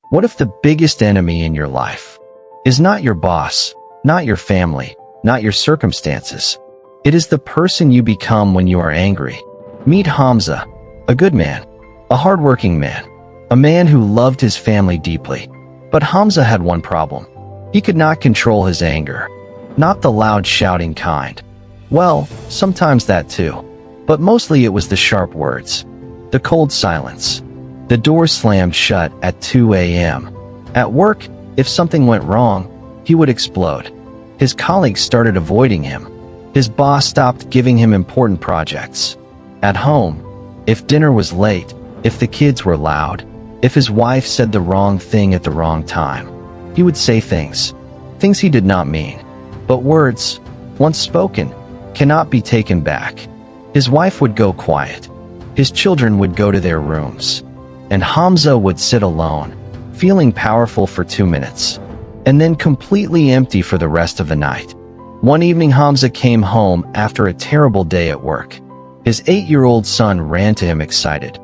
What if the biggest enemy in your life is not your boss, not your family, not your circumstances? It is the person you become when you are angry. Meet Hamza, a good man, a hardworking man, a man who loved his family deeply. But Hamza had one problem. He could not control his anger. Not the loud shouting kind. Well, sometimes that too. But mostly it was the sharp words. The cold silence. The door slammed shut at 2 a.m. At work, if something went wrong, he would explode. His colleagues started avoiding him. His boss stopped giving him important projects. At home, if dinner was late, if the kids were loud, if his wife said the wrong thing at the wrong time, he would say things he did not mean. But words, once spoken, cannot be taken back. His wife would go quiet. His children would go to their rooms. And Hamza would sit alone, feeling powerful for 2 minutes, and then completely empty for the rest of the night. One evening, Hamza came home after a terrible day at work. His 8-year-old son ran to him excited.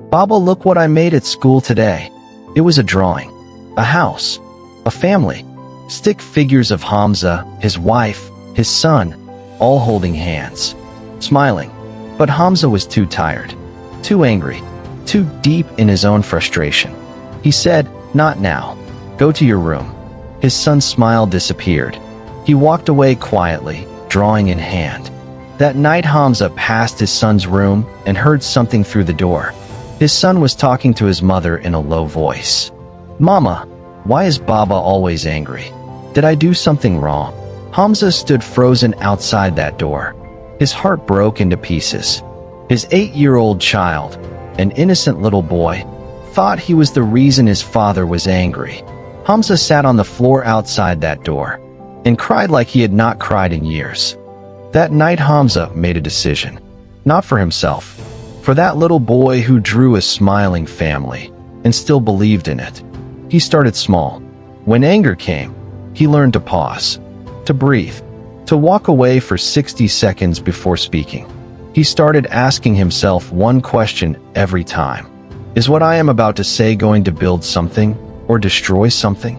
"Baba, look what I made at school today." It was a drawing, a house, a family, stick figures of Hamza, his wife, his son, all holding hands, smiling. But Hamza was too tired, too angry, too deep in his own frustration. He said, "Not now. Go to your room." His son's smile disappeared. He walked away quietly, drawing in hand. That night, Hamza passed his son's room and heard something through the door. His son was talking to his mother in a low voice. "Mama, why is Baba always angry? Did I do something wrong?" Hamza stood frozen outside that door. His heart broke into pieces. His 8-year-old child, an innocent little boy, thought he was the reason his father was angry. Hamza sat on the floor outside that door and cried like he had not cried in years. That night, Hamza made a decision. Not for himself, for that little boy who drew a smiling family and still believed in it. He started small. When anger came, he learned to pause, to breathe, to walk away for 60 seconds before speaking. He started asking himself one question every time. Is what I am about to say going to build something or destroy something?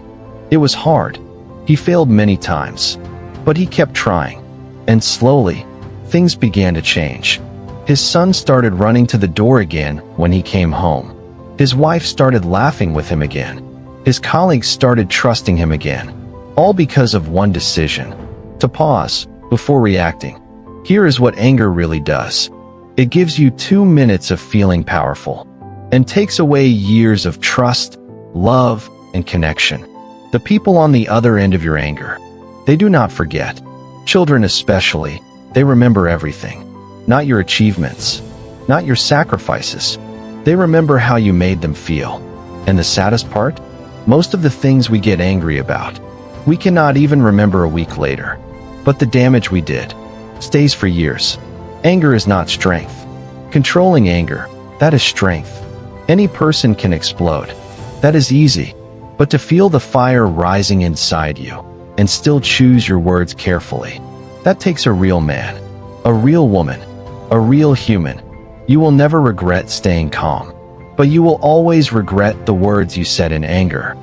It was hard. He failed many times, but he kept trying. And slowly, things began to change. His son started running to the door again when he came home. His wife started laughing with him again. His colleagues started trusting him again. All because of one decision: to pause before reacting. Here is what anger really does. It gives you 2 minutes of feeling powerful and takes away years of trust, love, and connection. The people on the other end of your anger, they do not forget. Children especially, they remember everything. Not your achievements, not your sacrifices. They remember how you made them feel. And the saddest part? Most of the things we get angry about, we cannot even remember a week later. But the damage we did stays for years. Anger is not strength. Controlling anger, that is strength. Any person can explode. That is easy. But to feel the fire rising inside you and still choose your words carefully, that takes a real man, a real woman, a real human. You will never regret staying calm, but you will always regret the words you said in anger.